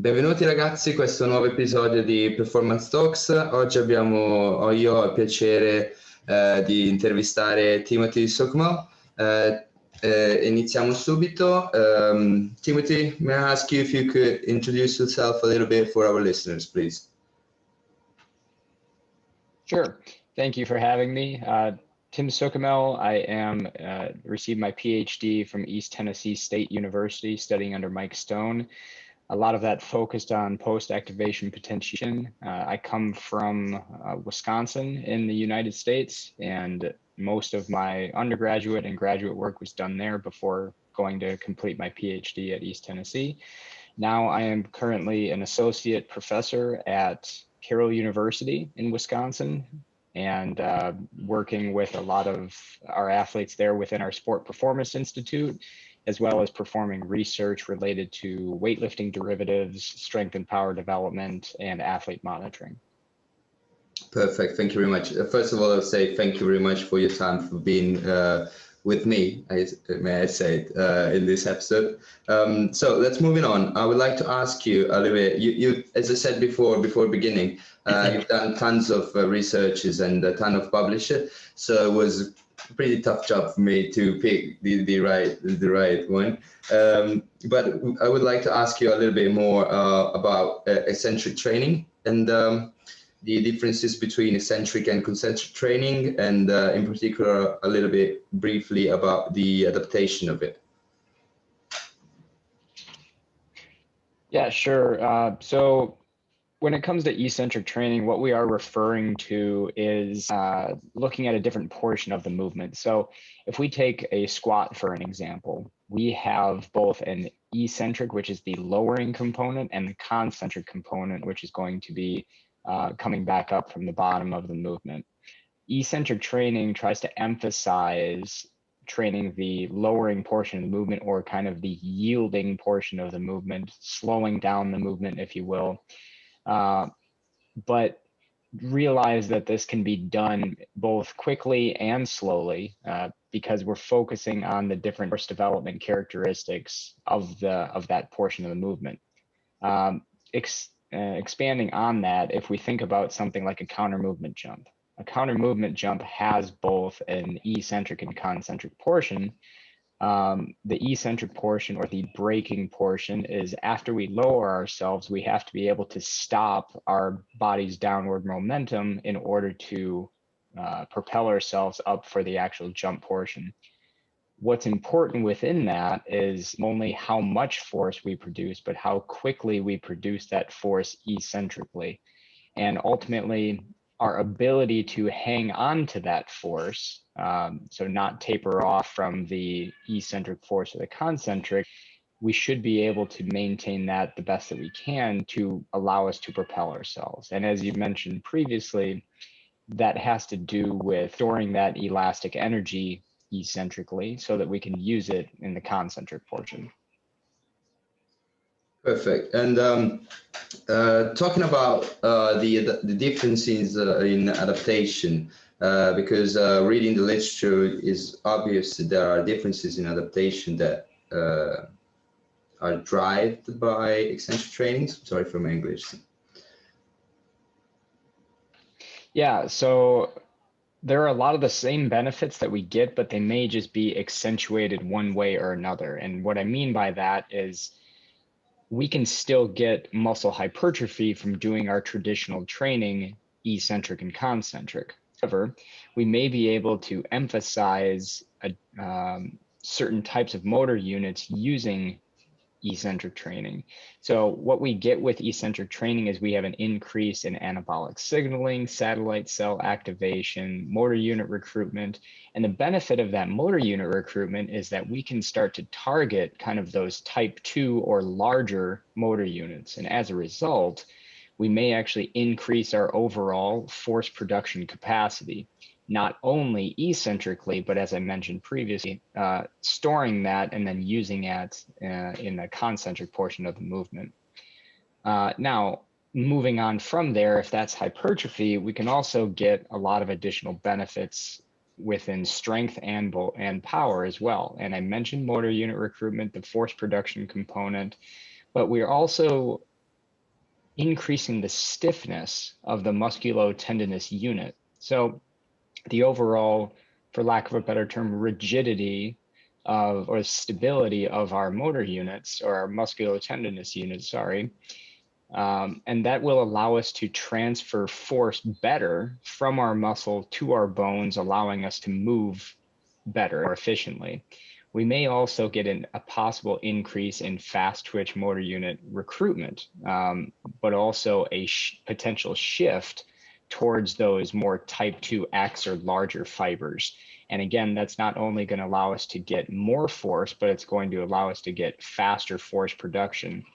Benvenuti ragazzi, questo è un nuovo episodio di Performance Talks. Oggi ho io il piacere di intervistare Tim Suchomel. Iniziamo subito. Timothy, may I ask you if you could introduce yourself a little bit for our listeners, please? Sure. Thank you for having me. Tim Suchomel. I am received my PhD from East Tennessee State University, studying under Mike Stone. A lot of that focused on post-activation potentiation. I come from Wisconsin in the United States, and most of my undergraduate and graduate work was done there before going to complete my PhD at East Tennessee. Now I am currently an associate professor at Carroll University in Wisconsin, and working with a lot of our athletes there within our Sport Performance Institute, as well as performing research related to weightlifting derivatives, strength and power development, and athlete monitoring. Perfect. Thank you very much. First of all, I'll say thank you very much for your time, for being with me, may I say, in this episode. So let's move on. I would like to ask you a little bit, you as I said before beginning, you've done tons of researches and a ton of publishing, so it was a pretty tough job for me to pick the right one. But I would like to ask you a little bit more about eccentric training and the differences between eccentric and concentric training, and in particular, a little bit briefly about the adaptation of it. Yeah, sure. So when it comes to eccentric training, what we are referring to is looking at a different portion of the movement. So if we take a squat, for an example, we have both an eccentric, which is the lowering component, and the concentric component, which is going to be coming back up from the bottom of the movement. Eccentric training tries to emphasize training the lowering portion of the movement, or kind of the yielding portion of the movement, slowing down the movement, if you will. But realize that this can be done both quickly and slowly because we're focusing on the different force development characteristics of that portion of the movement. Expanding on that, if we think about something like a counter movement jump, has both an eccentric and concentric portion. The eccentric portion, or the braking portion, is after we lower ourselves, we have to be able to stop our body's downward momentum in order to propel ourselves up for the actual jump portion. What's important within that is only how much force we produce, but how quickly we produce that force eccentrically. And ultimately, our ability to hang on to that force, so not taper off from the eccentric force or the concentric, we should be able to maintain that the best that we can to allow us to propel ourselves. And as you mentioned previously, that has to do with storing that elastic energy eccentrically so that we can use it in the concentric portion. Perfect. And talking about the differences in adaptation, because reading the literature is obvious that there are differences in adaptation that are derived by eccentric trainings. Sorry for my English. Yeah, so there are a lot of the same benefits that we get, but they may just be accentuated one way or another. And what I mean by that is we can still get muscle hypertrophy from doing our traditional training, eccentric and concentric. However, we may be able to emphasize certain types of motor units using eccentric training. So what we get with eccentric training is we have an increase in anabolic signaling, satellite cell activation, motor unit recruitment. And the benefit of that motor unit recruitment is that we can start to target kind of those type 2 or larger motor units. And as a result, we may actually increase our overall force production capacity, not only eccentrically, but as I mentioned previously, storing that and then using it in the concentric portion of the movement. Now, moving on from there, if that's hypertrophy, we can also get a lot of additional benefits within strength and power as well. And I mentioned motor unit recruitment, the force production component, but we're also increasing the stiffness of the musculotendinous unit. So the overall, for lack of a better term, rigidity of, or stability of our motor units, or our musculotendinous units, sorry. And that will allow us to transfer force better from our muscle to our bones, allowing us to move better, more efficiently. We may also get a possible increase in fast twitch motor unit recruitment, but also a potential shift towards those more type 2X or larger fibers. And again, that's not only going to allow us to get more force, but it's going to allow us to get faster force production.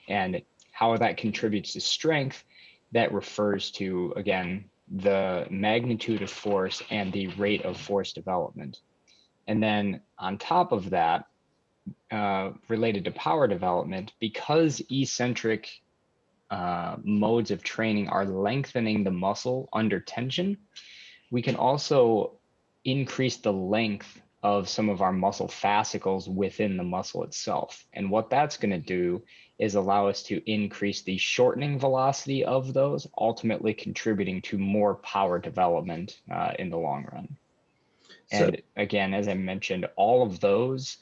And how that contributes to strength, that refers to, again, the magnitude of force and the rate of force development. And then on top of that, related to power development, because eccentric modes of training are lengthening the muscle under tension, we can also increase the length of some of our muscle fascicles within the muscle itself. And what that's going to do is allow us to increase the shortening velocity of those, ultimately contributing to more power development in the long run. And again, as I mentioned, all of those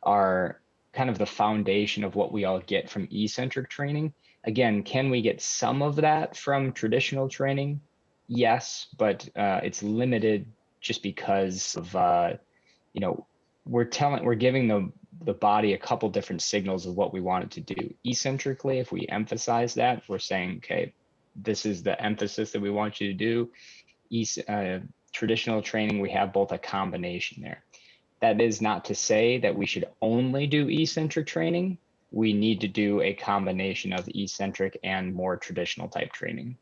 are kind of the foundation of what we all get from eccentric training. Again, can we get some of that from traditional training? Yes, but it's limited just because of, you know, we're giving the body a couple different signals of what we want it to do. Eccentrically, if we emphasize that, we're saying, okay, this is the emphasis that we want you to do. Traditional training, we have both a combination there. That is not to say that we should only do eccentric training. We need to do a combination of eccentric and more traditional type training.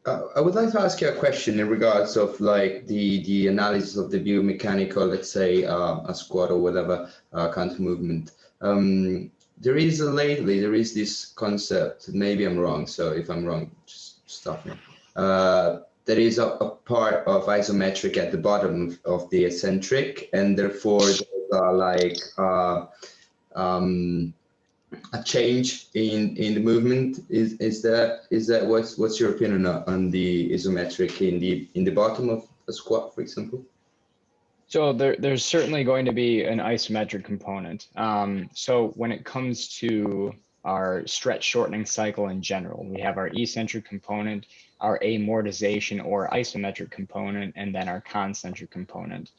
I would like to ask you a question in regards of like the analysis of the biomechanical, let's say a squat or whatever counter movement. There is this concept, maybe I'm wrong, so if I'm wrong, just stop me. There is a part of isometric at the bottom of the eccentric, and therefore there's like a change in the movement. Is that what's your opinion on the isometric in the bottom of a squat, for example? So there's certainly going to be an isometric component. So when it comes to our stretch shortening cycle in general, we have our eccentric component, our amortization or isometric component, and then our concentric component.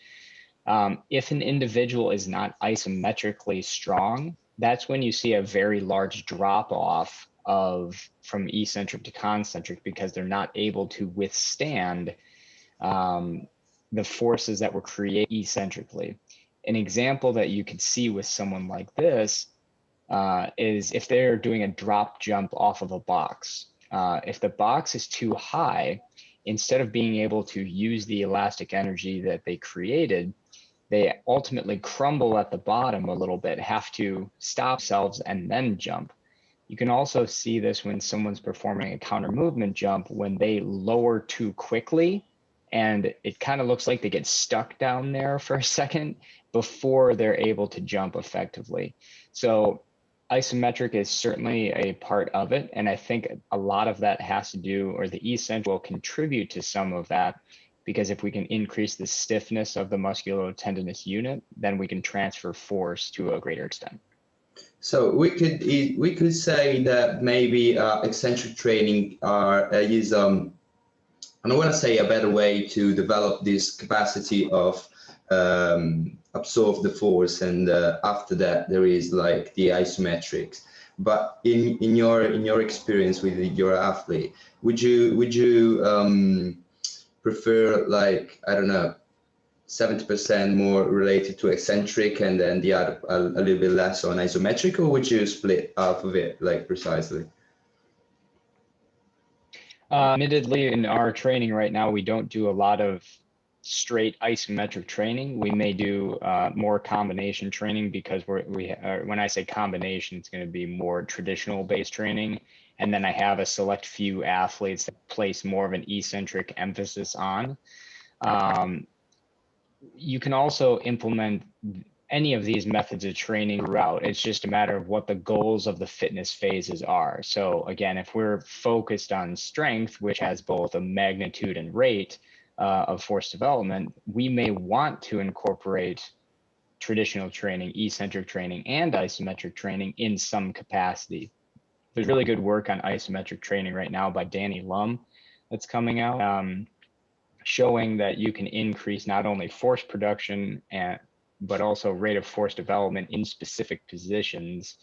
If an individual is not isometrically strong, that's when you see a very large drop off from eccentric to concentric, because they're not able to withstand the forces that were created eccentrically. An example that you could see with someone like this is if they're doing a drop jump off of a box. If the box is too high, instead of being able to use the elastic energy that they created, they ultimately crumble at the bottom a little bit, have to stop themselves and then jump. You can also see this when someone's performing a counter movement jump, when they lower too quickly, and it kind of looks like they get stuck down there for a second before they're able to jump effectively. So isometric is certainly a part of it. And I think a lot of that has to do, or the eccentric will contribute to some of that, because if we can increase the stiffness of the musculotendinous unit, then we can transfer force to a greater extent. So we could say that maybe eccentric training is I don't want to say a better way to develop this capacity of absorb the force, and after that there is like the isometrics. But in your experience with your athlete, would you prefer, like, I don't know, 70% more related to eccentric and then the other a little bit less on isometric, or would you split half of it, like, precisely? Admittedly, in our training right now, we don't do a lot of straight isometric training. We may do more combination training, because when I say combination, it's going to be more traditional based training. And then I have a select few athletes that place more of an eccentric emphasis on. You can also implement any of these methods of training throughout. It's just a matter of what the goals of the fitness phases are. So again, if we're focused on strength, which has both a magnitude and rate of force development, we may want to incorporate traditional training, eccentric training, and isometric training in some capacity. There's really good work on isometric training right now by Danny Lum that's coming out, showing that you can increase not only force production but also rate of force development in specific positions,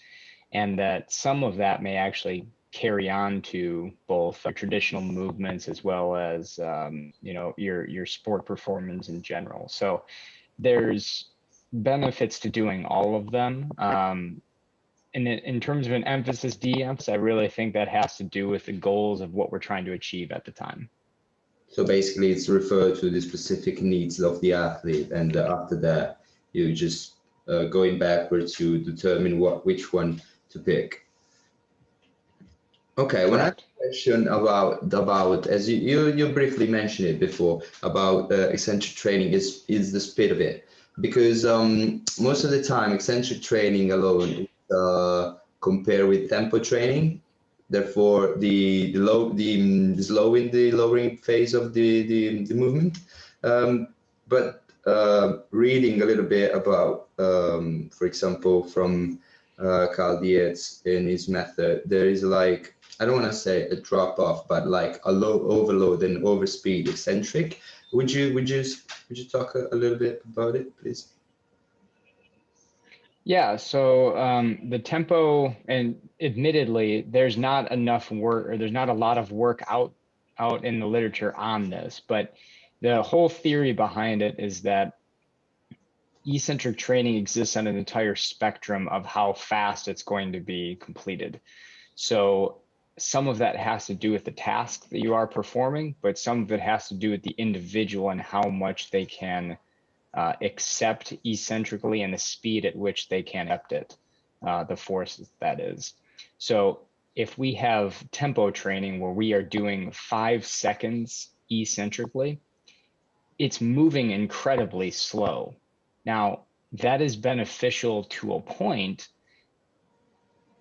and that some of that may actually carry on to both traditional movements as well as your sport performance in general. So there's benefits to doing all of them. And in terms of an emphasis, de-emphasis, I really think that has to do with the goals of what we're trying to achieve at the time. So basically, it's referred to the specific needs of the athlete, and after that, you just going backwards to determine which one to pick. Okay, when I have a question about as you briefly mentioned it before about eccentric training is the speed of it, because most of the time eccentric training alone is compared with tempo training. Therefore, the slowing the lowering phase of the movement. But reading a little bit about, for example, from Carl Dietz in his method, there is like, I don't want to say a drop off, but like a low overload and overspeed eccentric. Would you talk a little bit about it, please? Yeah, so the tempo, and admittedly, there's not enough work, or there's not a lot of work out in the literature on this, but the whole theory behind it is that eccentric training exists on an entire spectrum of how fast it's going to be completed. So some of that has to do with the task that you are performing, but some of it has to do with the individual and how much they can accept eccentrically and the speed at which they can accept it, the force that is. So if we have tempo training where we are doing 5 seconds eccentrically, it's moving incredibly slow. Now, that is beneficial to a point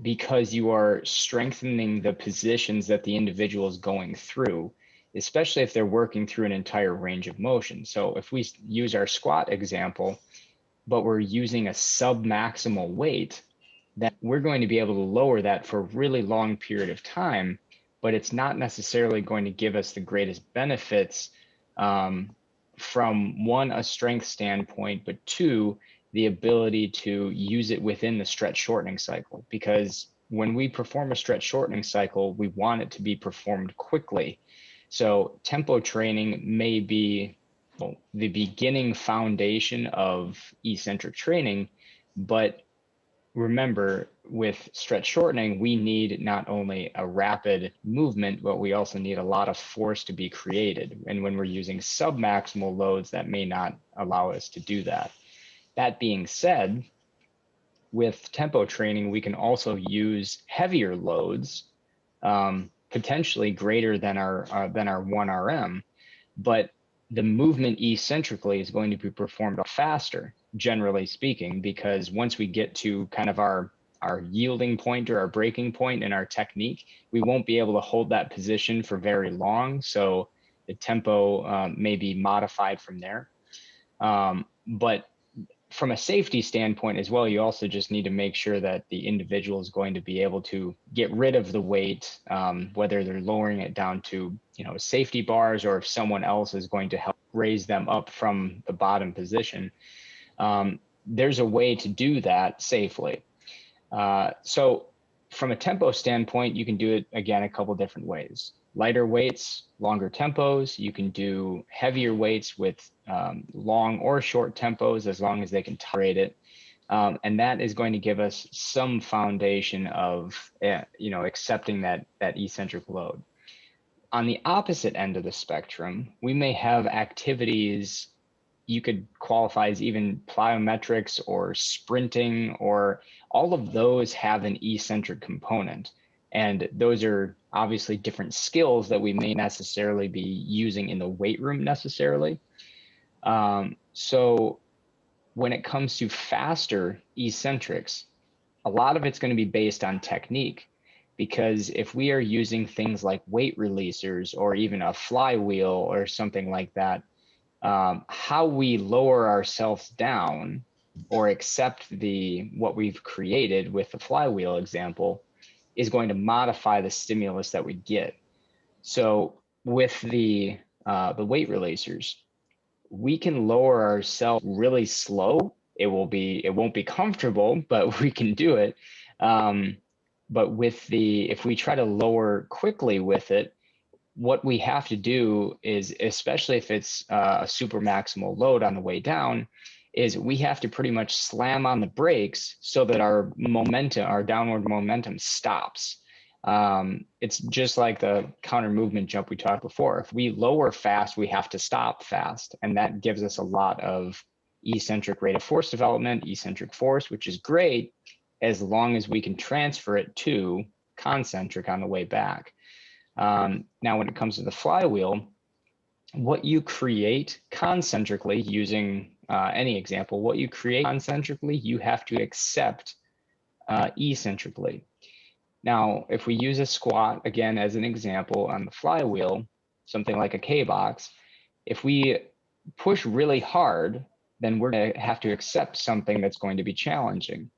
because you are strengthening the positions that the individual is going through, especially if they're working through an entire range of motion. So if we use our squat example, but we're using a sub-maximal weight, then we're going to be able to lower that for a really long period of time, but it's not necessarily going to give us the greatest benefits from one, a strength standpoint, but two, the ability to use it within the stretch shortening cycle. Because when we perform a stretch shortening cycle, we want it to be performed quickly. So tempo training may be the beginning foundation of eccentric training, but remember, with stretch shortening, we need not only a rapid movement, but we also need a lot of force to be created. And when we're using submaximal loads, that may not allow us to do that. That being said, with tempo training, we can also use heavier loads, potentially greater than our 1RM, but the movement eccentrically is going to be performed faster, generally speaking, because once we get to kind of our yielding point or our breaking point in our technique, we won't be able to hold that position for very long. So the tempo may be modified from there. But from a safety standpoint as well, you also just need to make sure that the individual is going to be able to get rid of the weight, whether they're lowering it down to, safety bars, or if someone else is going to help raise them up from the bottom position. There's a way to do that safely. So from a tempo standpoint, you can do it, again, a couple different ways. Lighter weights, longer tempos. You can do heavier weights with long or short tempos, as long as they can tolerate it. And that is going to give us some foundation of, accepting that eccentric load. On the opposite end of the spectrum, we may have activities you could qualify as even plyometrics or sprinting, or all of those have an eccentric component. And those are obviously different skills that we may necessarily be using in the weight room necessarily. So when it comes to faster eccentrics, a lot of it's going to be based on technique, because if we are using things like weight releasers or even a flywheel or something like that, how we lower ourselves down or accept what we've created with the flywheel example is going to modify the stimulus that we get. So with the weight releasers, we can lower ourselves really slow. It won't be comfortable, but we can do it. But if we try to lower quickly with it, what we have to do is, especially if it's a super maximal load on the way down, is we have to pretty much slam on the brakes so that our downward momentum stops. It's just like the counter movement jump we talked before. If we lower fast, we have to stop fast. And that gives us a lot of eccentric rate of force development, eccentric force, which is great as long as we can transfer it to concentric on the way back. Now, when it comes to the flywheel, what you create concentrically, using any example, what you create concentrically, you have to accept eccentrically. Now, if we use a squat, again, as an example on the flywheel, something like a K-box, if we push really hard, then we're going to have to accept something that's going to be challenging.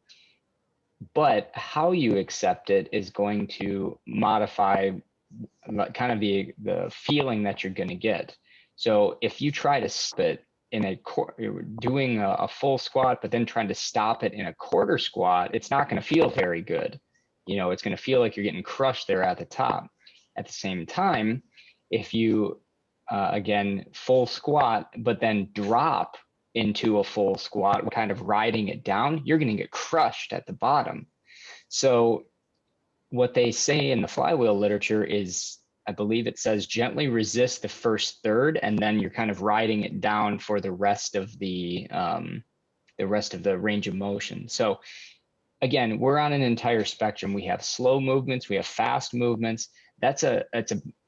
But how you accept it is going to modify kind of the feeling that you're going to get. So if you try to spit in doing a full squat, but then trying to stop it in a quarter squat, it's not going to feel very good. It's going to feel like you're getting crushed there at the top. At the same time, if you, again, full squat, but then drop into a full squat, kind of riding it down, you're going to get crushed at the bottom. So what they say in the flywheel literature is, I believe it says, gently resist the first third, and then you're kind of riding it down for the rest of the range of motion. So again, we're on an entire spectrum. We have slow movements, we have fast movements. It's a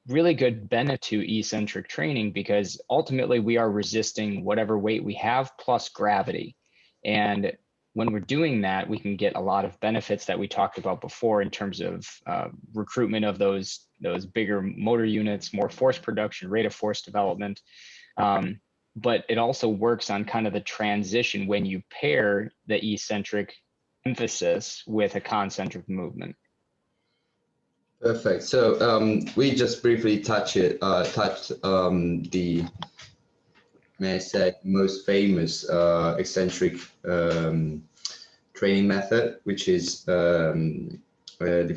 really good benefit to eccentric training, because ultimately we are resisting whatever weight we have plus gravity. And when we're doing that, we can get a lot of benefits that we talked about before in terms of recruitment of those bigger motor units, more force production, rate of force development. But it also works on kind of the transition when you pair the eccentric emphasis with a concentric movement. Perfect. So we just briefly touched the, may I say, most famous eccentric training method, which is the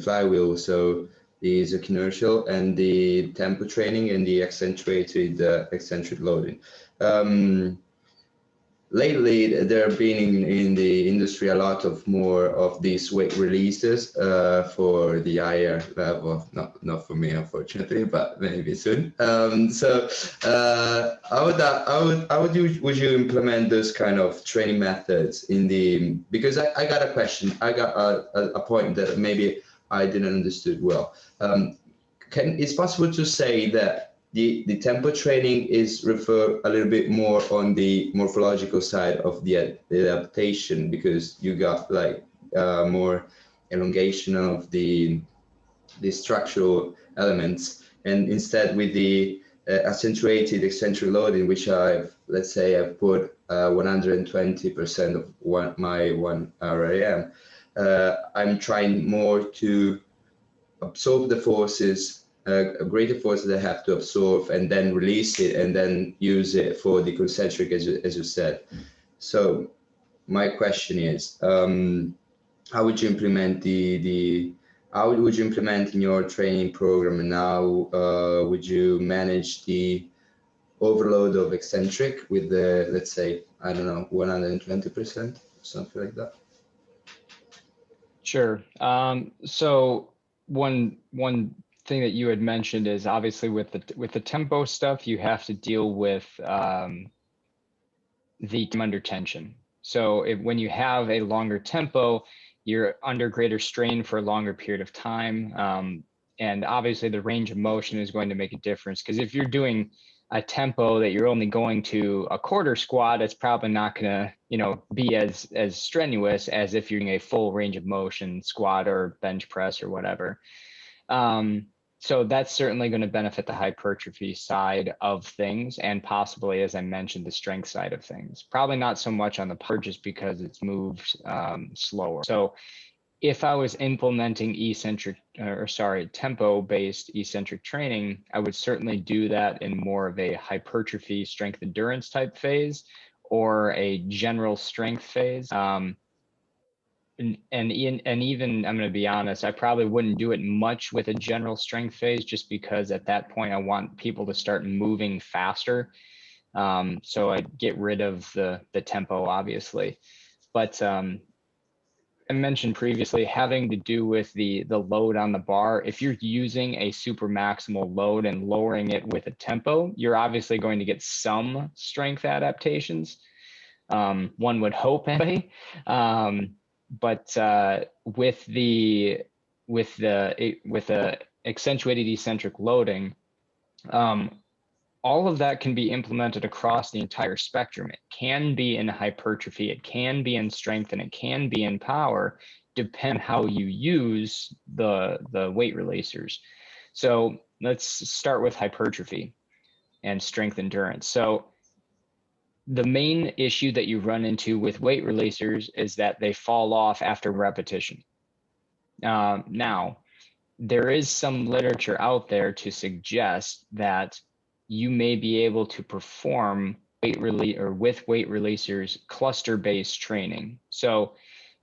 flywheel. So the inertial and the tempo training and the accentuated eccentric loading. Lately, there have been in the industry a lot of more of these weight releases for the higher level. Not for me, unfortunately, but maybe soon. So how would you implement those kind of training methods because I got a question. I got a point that maybe I didn't understood well. It's possible to say that the tempo training is refer a little bit more on the morphological side of the adaptation, because you got like more elongation of the structural elements, and instead with the accentuated eccentric loading, which I've put 120% of my 1 RAM, I'm trying more to absorb the forces, a greater force that I have to absorb, and then release it, and then use it for the concentric, as you said. So my question is, how would you implement how would you implement in your training program, and how would you manage the overload of eccentric with the, let's say, I don't know, 120%, something like that? Sure. So one thing that you had mentioned is, obviously with the tempo stuff, you have to deal with the under tension. So when you have a longer tempo, you're under greater strain for a longer period of time. And obviously the range of motion is going to make a difference, because if you're doing a tempo that you're only going to a quarter squat, it's probably not going to, be as strenuous as if you're doing a full range of motion squat or bench press or whatever. So that's certainly going to benefit the hypertrophy side of things, and possibly, as I mentioned, the strength side of things. Probably not so much on the power, just because it's moved slower. So if I was implementing tempo-based eccentric training, I would certainly do that in more of a hypertrophy strength endurance type phase or a general strength phase. And even, I'm going to be honest, I probably wouldn't do it much with a general strength phase, just because at that point I want people to start moving faster. So I'd get rid of the tempo, obviously. But I mentioned previously, having to do with the load on the bar. If you're using a super maximal load and lowering it with a tempo, you're obviously going to get some strength adaptations. One would hope anyway. But with the accentuated eccentric loading, all of that can be implemented across the entire spectrum. It can be in hypertrophy, it can be in strength, and it can be in power, depending on how you use the weight releasers. So let's start with hypertrophy and strength endurance. So the main issue that you run into with weight releasers is that they fall off after repetition. Now, there is some literature out there to suggest that you may be able to perform with weight releasers cluster-based training. So,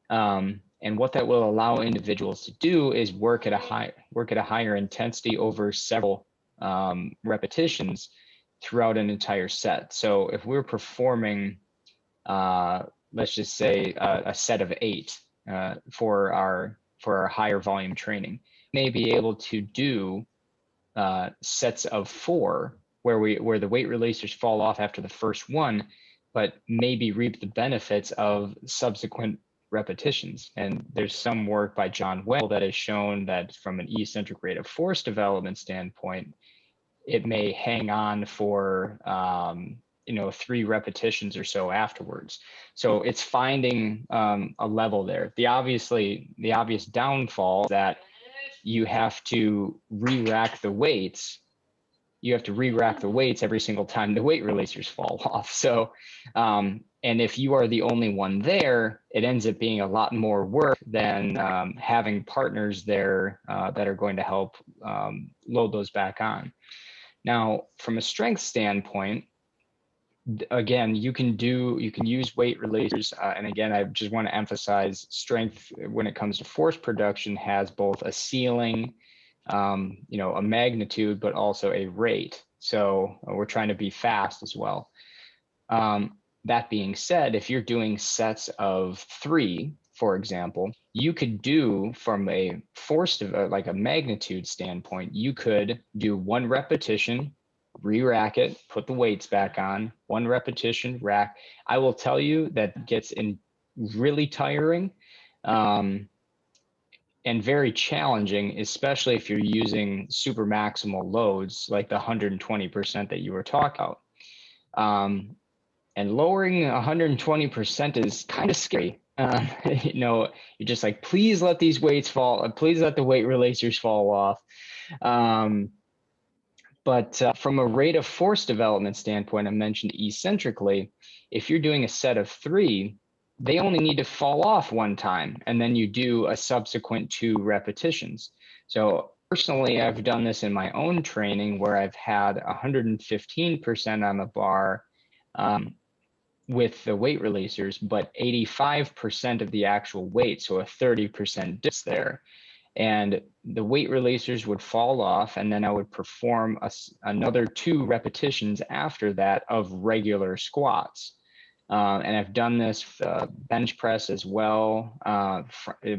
and what that will allow individuals to do is work at a higher intensity over several repetitions throughout an entire set. So if we're performing, let's just say a set of 8 for our higher volume training, may be able to do sets of 4 where the weight releasers fall off after the first one, but maybe reap the benefits of subsequent repetitions. And there's some work by John Well that has shown that from an eccentric rate of force development standpoint, it may hang on for 3 repetitions or so afterwards. So it's finding a level there. The obvious downfall is that you have to re-rack the weights. You have to re-rack the weights every single time the weight releasers fall off. So, and if you are the only one there, it ends up being a lot more work than having partners there that are going to help load those back on. Now, from a strength standpoint, again, you can use weight releasers, and again, I just want to emphasize, strength when it comes to force production has both a ceiling, a magnitude, but also a rate. So we're trying to be fast as well. That being said, if you're doing sets of 3, for example, you could do from a force like a magnitude standpoint, you could do 1 repetition, re-rack it, put the weights back on, 1 repetition, rack. I will tell you that gets really tiring and very challenging, especially if you're using super maximal loads like the 120% that you were talking about. And lowering 120% is kind of scary. You're just like, please let these weights fall. Please let the weight releasers fall off. But from a rate of force development standpoint, I mentioned eccentrically, if you're doing a set of 3, they only need to fall off 1 time, and then you do a subsequent 2 repetitions. So personally, I've done this in my own training where I've had 115% on the bar with the weight releasers, but 85% of the actual weight, so a 30% difference there. And the weight releasers would fall off, and then I would perform another 2 repetitions after that of regular squats. And I've done this bench press as well,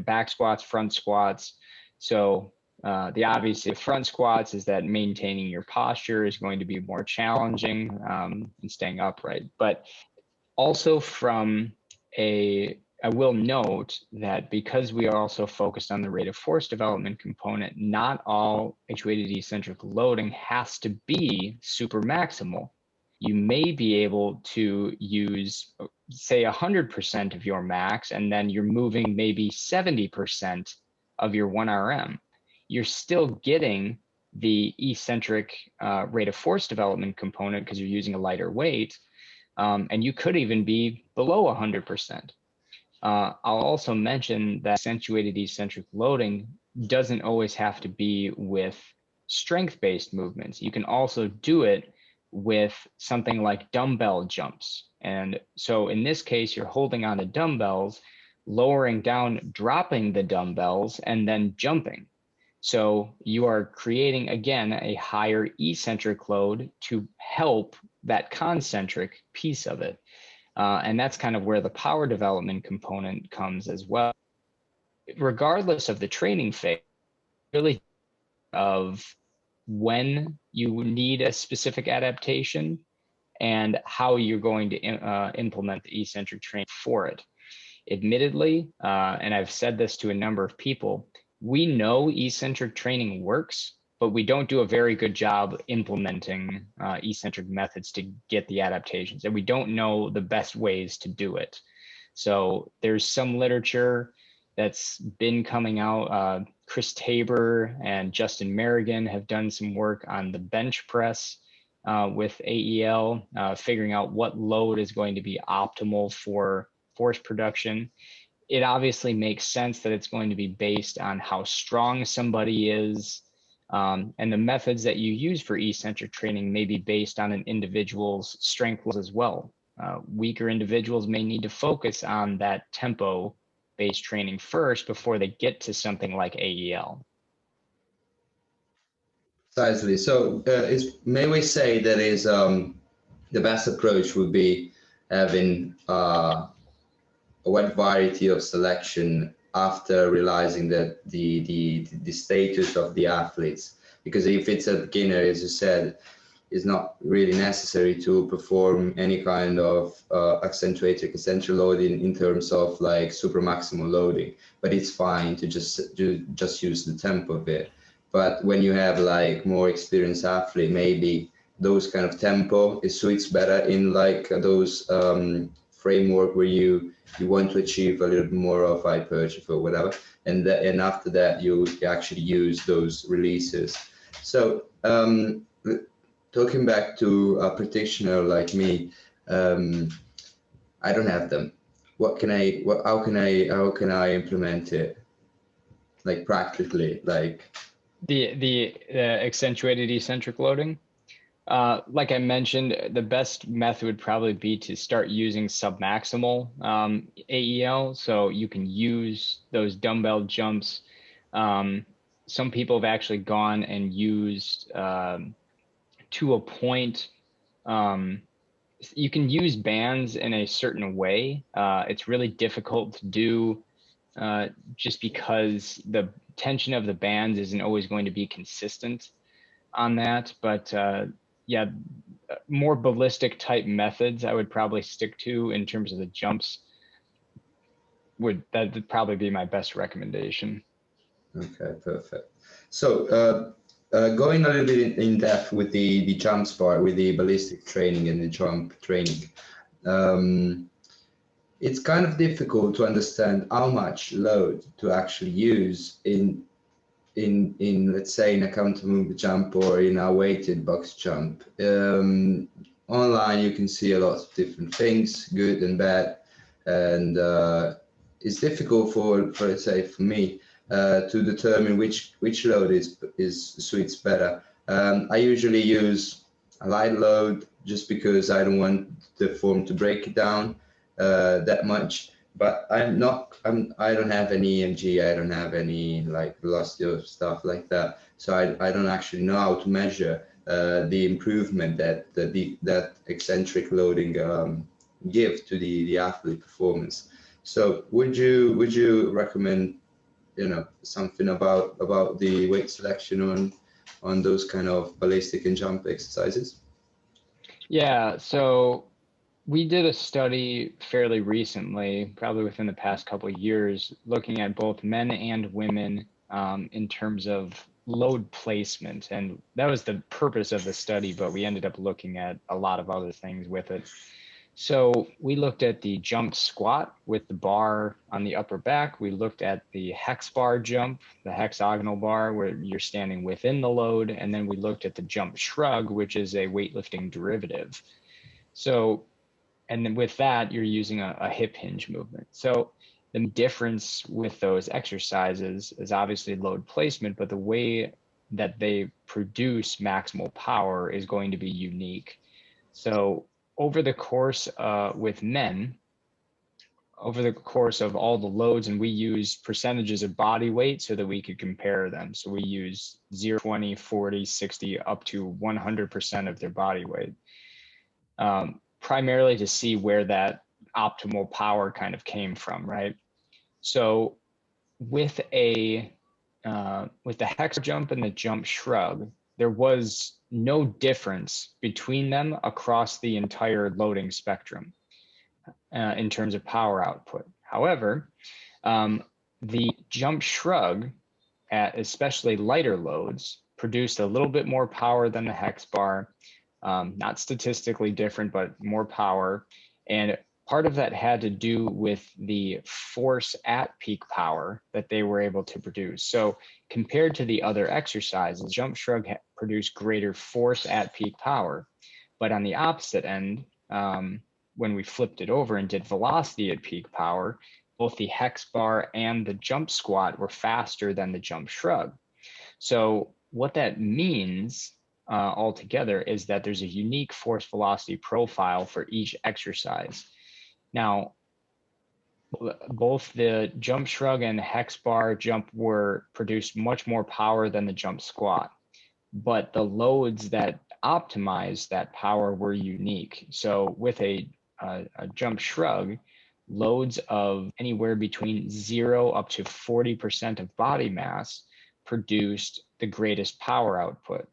back squats, front squats. So the front squats is that maintaining your posture is going to be more challenging and staying upright. But also from a I will note that because we are also focused on the rate of force development component, not all actuated eccentric loading has to be super maximal. You may be able to use, say, 100% of your max, and then you're moving maybe 70% of your 1RM. You're still getting the eccentric rate of force development component because you're using a lighter weight, and you could even be below 100%. I'll also mention that accentuated eccentric loading doesn't always have to be with strength-based movements. You can also do it with something like dumbbell jumps. And so in this case, you're holding on to dumbbells, lowering down, dropping the dumbbells, and then jumping. So you are creating, again, a higher eccentric load to help that concentric piece of it. And that's kind of where the power development component comes as well. Regardless of the training phase, really of when you need a specific adaptation and how you're going to implement the eccentric training for it. Admittedly, and I've said this to a number of people, we know eccentric training works, but we don't do a very good job implementing eccentric methods to get the adaptations, and we don't know the best ways to do it. So there's some literature that's been coming out. Chris Tabor and Justin Merrigan have done some work on the bench press with AEL, figuring out what load is going to be optimal for force production. It obviously makes sense that it's going to be based on how strong somebody is, and the methods that you use for eccentric training may be based on an individual's strength levels as well. Weaker individuals may need to focus on that tempo-based training first before they get to something like AEL. Precisely. So may we say that is the best approach would be having a wide variety of selection after realizing that the status of the athletes, because if it's a beginner, as you said, it's not really necessary to perform any kind of accentuated eccentric loading in terms of like super maximal loading, but it's fine to just use the tempo of it. But when you have like more experienced athlete, maybe those kind of tempo, it suits better in like those framework where you want to achieve a little bit more of hypertrophy or whatever, and after that you actually use those releases. So talking back to a practitioner like me, I don't have them. How can I implement it, like practically, like the accentuated eccentric loading? Like I mentioned, the best method would probably be to start using submaximal AEL. So you can use those dumbbell jumps. Some people have actually gone and used to a point. You can use bands in a certain way. It's really difficult to do just because the tension of the bands isn't always going to be consistent on that. But yeah, more ballistic type methods I would probably stick to in terms of the jumps. That would probably be my best recommendation. Okay, perfect. So going a little bit in depth with the jumps part, with the ballistic training and the jump training, it's kind of difficult to understand how much load to actually use in let's say in a counter move jump or in a weighted box jump. Online you can see a lot of different things, good and bad, and it's difficult for let's say for me to determine which load is suits better. I usually use a light load just because I don't want the form to break it down that much. But I don't have any EMG, I don't have any like velocity or stuff like that. So I don't actually know how to measure the improvement that that eccentric loading give to the athlete performance. So would you recommend, something about the weight selection on those kind of ballistic and jump exercises? Yeah, so we did a study fairly recently, probably within the past couple of years, looking at both men and women in terms of load placement. And that was the purpose of the study, but we ended up looking at a lot of other things with it. So we looked at the jump squat with the bar on the upper back. We looked at the hex bar jump, the hexagonal bar where you're standing within the load. And then we looked at the jump shrug, which is a weightlifting derivative. So, and then with that, you're using a hip hinge movement. So the difference with those exercises is obviously load placement, but the way that they produce maximal power is going to be unique. So over the course with men, over the course of all the loads, and we use percentages of body weight so that we could compare them. So we use 0, 20, 40, 60, up to 100% of their body weight, primarily to see where that optimal power kind of came from, right? So with the hex jump and the jump shrug, there was no difference between them across the entire loading spectrum in terms of power output. However, the jump shrug at especially lighter loads produced a little bit more power than the hex bar, not statistically different, but more power. And part of that had to do with the force at peak power that they were able to produce. So compared to the other exercises, jump shrug produced greater force at peak power. But on the opposite end, when we flipped it over and did velocity at peak power, both the hex bar and the jump squat were faster than the jump shrug. So what that means altogether is that there's a unique force velocity profile for each exercise. Now, both the jump shrug and hex bar jump produced much more power than the jump squat, but the loads that optimize that power were unique. So with a jump shrug, loads of anywhere between 0 up to 40% of body mass produced the greatest power output.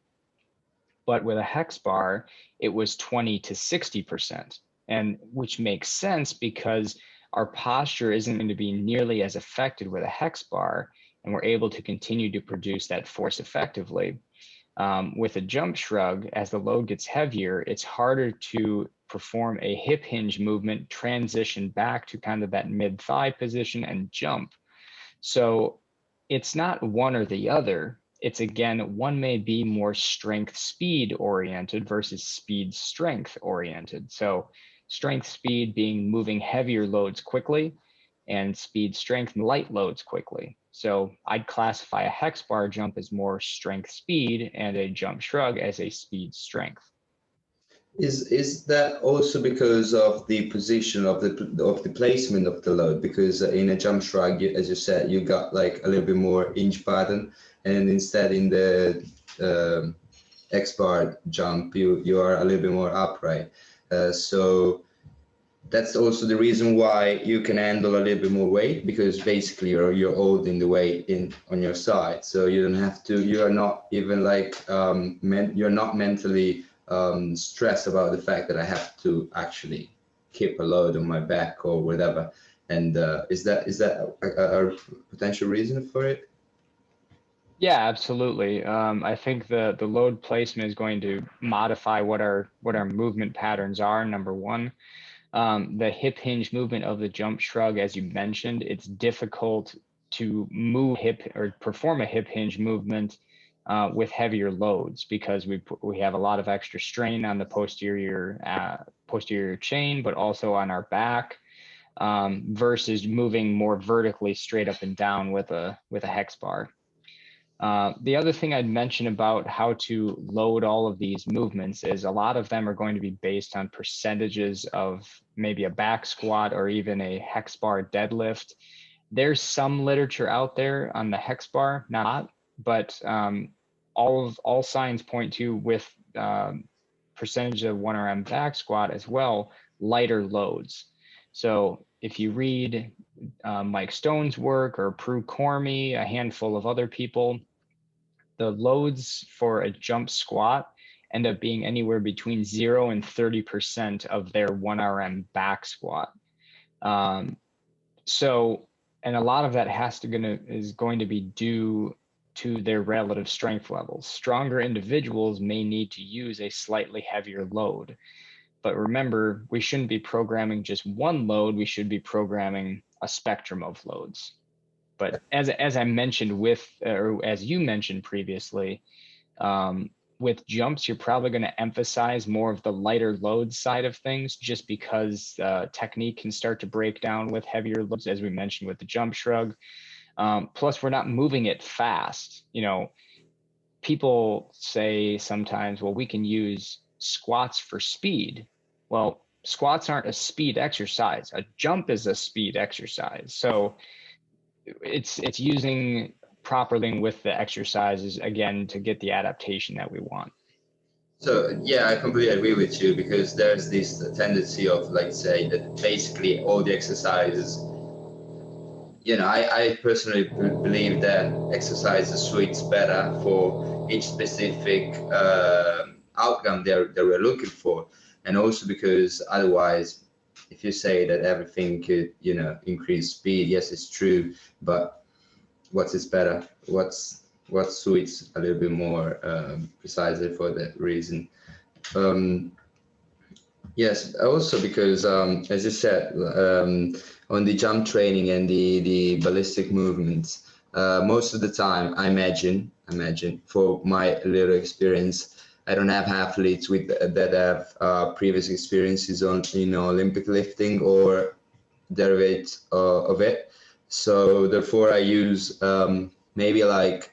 But with a hex bar, it was 20 to 60%, and which makes sense because our posture isn't going to be nearly as affected with a hex bar, and we're able to continue to produce that force effectively. With a jump shrug, as the load gets heavier, it's harder to perform a hip hinge movement, transition back to kind of that mid-thigh position and jump. So it's not one or the other. It's, again, one may be more strength speed oriented versus speed strength oriented. So strength speed being moving heavier loads quickly, and speed strength light loads quickly. So I'd classify a hex bar jump as more strength speed and a jump shrug as a speed strength. Is that also because of the position of the placement of the load? Because in a jump shrug, as you said, you got like a little bit more hinge pattern, and instead in the X bar jump, you are a little bit more upright. So that's also the reason why you can handle a little bit more weight, because basically you're holding the weight on your side, so you don't have to. You are not even like you're not mentally stressed about the fact that I have to actually keep a load on my back or whatever. And is that a potential reason for it? Yeah, absolutely. I think the load placement is going to modify what our movement patterns are. Number one, the hip hinge movement of the jump shrug, as you mentioned, it's difficult to move or perform a hip hinge movement with heavier loads, because we have a lot of extra strain on the posterior chain, but also on our back, versus moving more vertically straight up and down with a hex bar. The other thing I'd mention about how to load all of these movements is a lot of them are going to be based on percentages of maybe a back squat or even a hex bar deadlift. There's some literature out there on the hex bar, not, but all signs point to, with percentage of 1RM back squat as well, lighter loads. So if you read Mike Stone's work or Prue Cormie, a handful of other people, the loads for a jump squat end up being anywhere between 0 and 30% of their 1 RM back squat. So, and a lot of that is going to be due to their relative strength levels. Stronger individuals may need to use a slightly heavier load. But remember, we shouldn't be programming just one load. We should be programming a spectrum of loads. But as I mentioned or as you mentioned previously, with jumps, you're probably going to emphasize more of the lighter load side of things, just because technique can start to break down with heavier loads, as we mentioned with the jump shrug. Plus, we're not moving it fast. You know, people say sometimes, well, we can use squats for speed. Well, squats aren't a speed exercise. A jump is a speed exercise. So it's using properly with the exercises, again, to get the adaptation that we want. So yeah, I completely agree with you, because there's this tendency of, like, say that basically all the exercises, you know, I personally believe that exercises suits better for each specific outcome that we're looking for. And also because otherwise, if you say that everything could, you know, increase speed, yes, it's true, but what is better? What suits a little bit more precisely for that reason? Yes, also because, as you said, on the jump training and the ballistic movements, most of the time, I imagine, for my little experience, I don't have athletes that have previous experiences on, you know, Olympic lifting or derivatives of it. So therefore, I use maybe like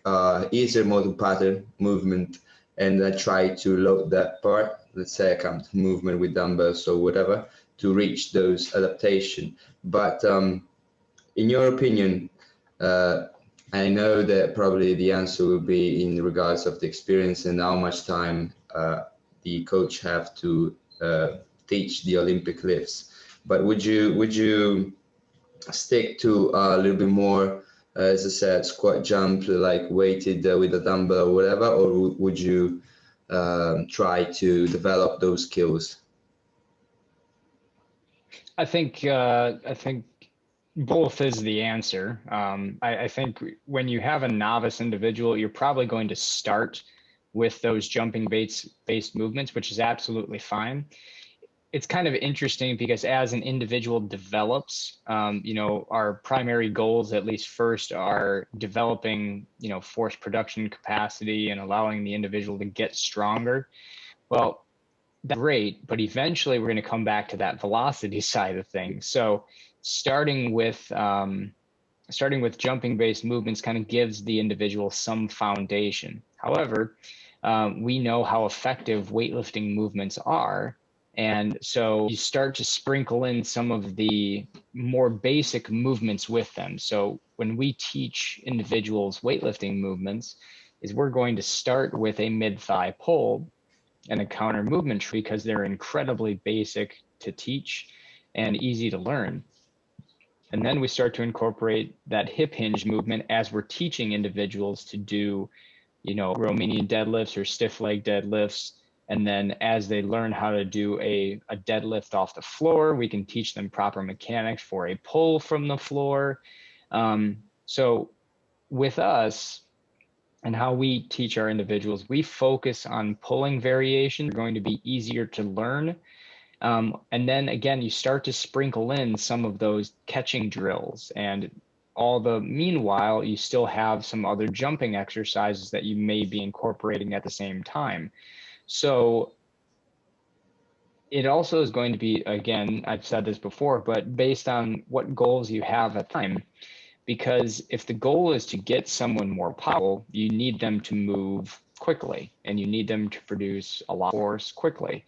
easier motor pattern movement, and I try to load that part. Let's say I come to movement with dumbbells or whatever to reach those adaptation. But in your opinion, I know that probably the answer will be in regards of the experience and how much time the coach have to teach the Olympic lifts. But would you stick to a little bit more, as I said, squat, jump, like weighted with a dumbbell or whatever, or would you try to develop those skills? I think both is the answer. I think when you have a novice individual, you're probably going to start with those jumping based movements, which is absolutely fine. It's kind of interesting because as an individual develops, you know, our primary goals, at least first, are developing, you know, force production capacity and allowing the individual to get stronger. Well, that's great, but eventually we're going to come back to that velocity side of things. So starting with jumping based movements kind of gives the individual some foundation. However, we know how effective weightlifting movements are. And so you start to sprinkle in some of the more basic movements with them. So when we teach individuals weightlifting movements, is we're going to start with a mid-thigh pull and a counter movement because they're incredibly basic to teach and easy to learn. And then we start to incorporate that hip hinge movement as we're teaching individuals to do, you know, Romanian deadlifts or stiff leg deadlifts. And then as they learn how to do a deadlift off the floor, we can teach them proper mechanics for a pull from the floor. So with us and how we teach our individuals, we focus on pulling variations. They're going to be easier to learn. And then again, you start to sprinkle in some of those catching drills, and meanwhile, you still have some other jumping exercises that you may be incorporating at the same time. So it also is going to be, again, I've said this before, but based on what goals you have at the time, because if the goal is to get someone more powerful, you need them to move quickly and you need them to produce a lot of force quickly.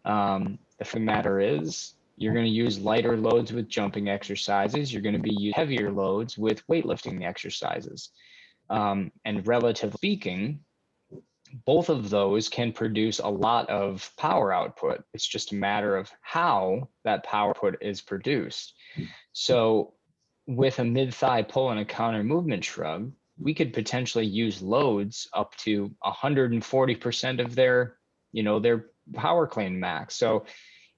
The fact of the matter is, you're going to use lighter loads with jumping exercises. You're going to be using heavier loads with weightlifting exercises. And relatively speaking, both of those can produce a lot of power output. It's just a matter of how that power output is produced. So with a mid-thigh pull and a counter movement shrug, we could potentially use loads up to 140% of their, their power clean max. So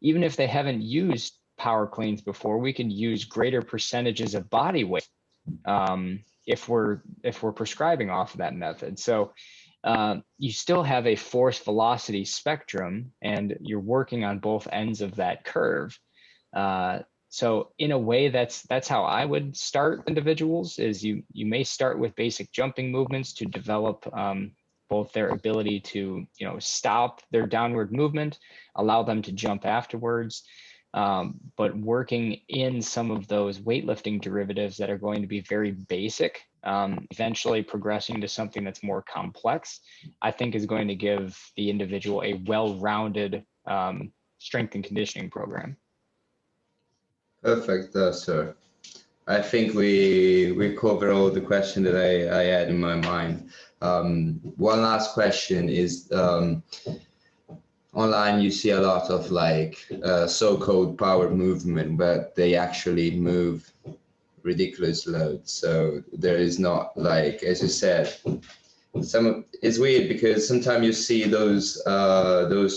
even if they haven't used power cleans before, we can use greater percentages of body weight if we're prescribing off of that method. So you still have a force velocity spectrum, and you're working on both ends of that curve. So in a way, that's how I would start individuals. Is you may start with basic jumping movements to develop both their ability to stop their downward movement, allow them to jump afterwards, but working in some of those weightlifting derivatives that are going to be very basic, eventually progressing to something that's more complex, I think is going to give the individual a well-rounded strength and conditioning program. Perfect, sir. I think we cover all the questions that I had in my mind. One last question is, online you see a lot of so-called power movement, but they actually move ridiculous loads. So there is not, as you said, it's weird because sometimes you see those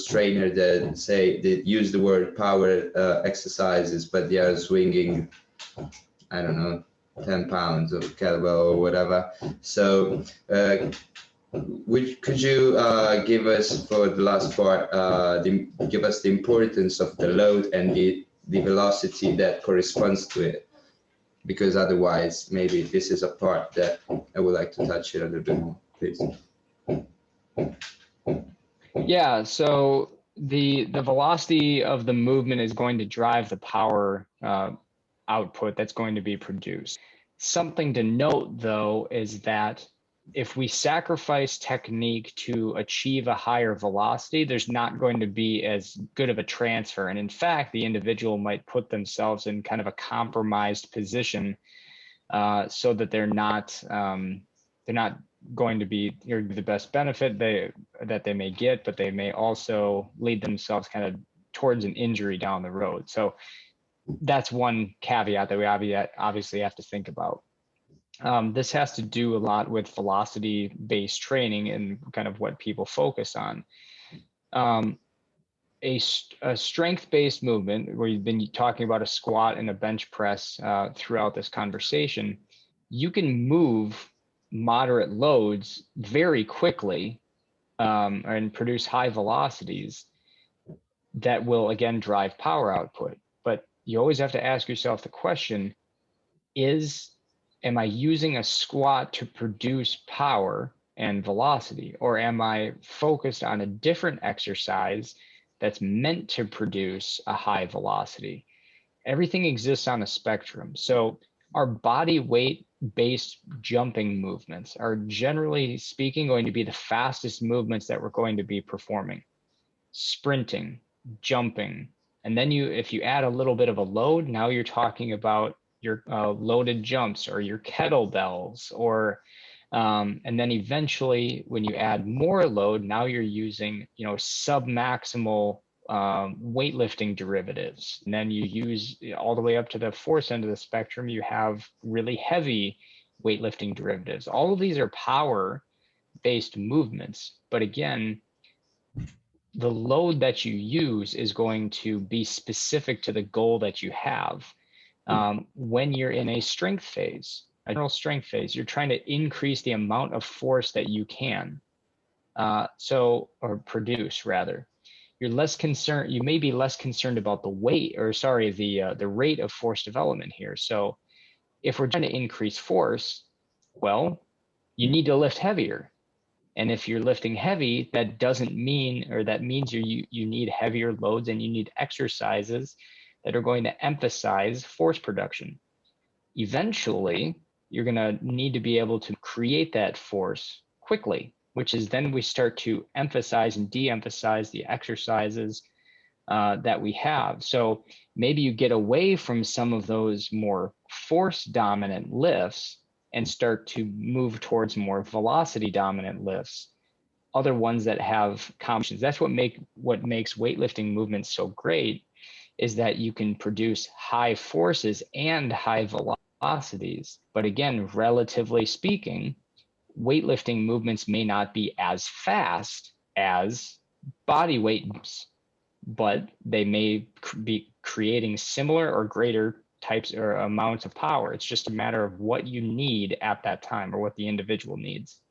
trainers that use the word power exercises, but they are swinging, I don't know, 10 pounds of kettlebell or whatever. So could you give us, for the last part, give us the importance of the load and the velocity that corresponds to it? Because otherwise, maybe this is a part that I would like to touch it a little bit more, please. Yeah, so the velocity of the movement is going to drive the power output that's going to be produced. Something to note, though, is that if we sacrifice technique to achieve a higher velocity, there's not going to be as good of a transfer. And in fact, the individual might put themselves in kind of a compromised position so that they're not going to be the best benefit that they may get, but they may also lead themselves kind of towards an injury down the road. So that's one caveat that we obviously have to think about. This has to do a lot with velocity-based training and kind of what people focus on. A strength-based movement, where you've been talking about a squat and a bench press throughout this conversation, you can move moderate loads very quickly and produce high velocities that will, again, drive power output. But you always have to ask yourself the question, am I using a squat to produce power and velocity, or am I focused on a different exercise that's meant to produce a high velocity? Everything exists on a spectrum. So our body weight based jumping movements are, generally speaking, going to be the fastest movements that we're going to be performing. Sprinting, jumping, and then if you add a little bit of a load, now you're talking about your loaded jumps or your kettlebells, or and then eventually when you add more load, now you're using submaximal weightlifting derivatives. And then you use all the way up to the force end of the spectrum, you have really heavy weightlifting derivatives. All of these are power based movements, but again, the load that you use is going to be specific to the goal that you have. When you're in a strength phase, a general strength phase, you're trying to increase the amount of force that you can or produce rather. You're less concerned, you may be less concerned about the rate of force development here. So if we're trying to increase force, well, you need to lift heavier. And if you're lifting heavy, that means you need heavier loads, and you need exercises that are going to emphasize force production. Eventually, you're going to need to be able to create that force quickly, which is then we start to emphasize and de-emphasize the exercises that we have. So maybe you get away from some of those more force dominant lifts and start to move towards more velocity dominant lifts, other ones that have combinations. That's what makes weightlifting movements so great, is that you can produce high forces and high velocities. But again, relatively speaking, weightlifting movements may not be as fast as body weights, but they may be creating similar or greater types or amounts of power. It's just a matter of what you need at that time or what the individual needs.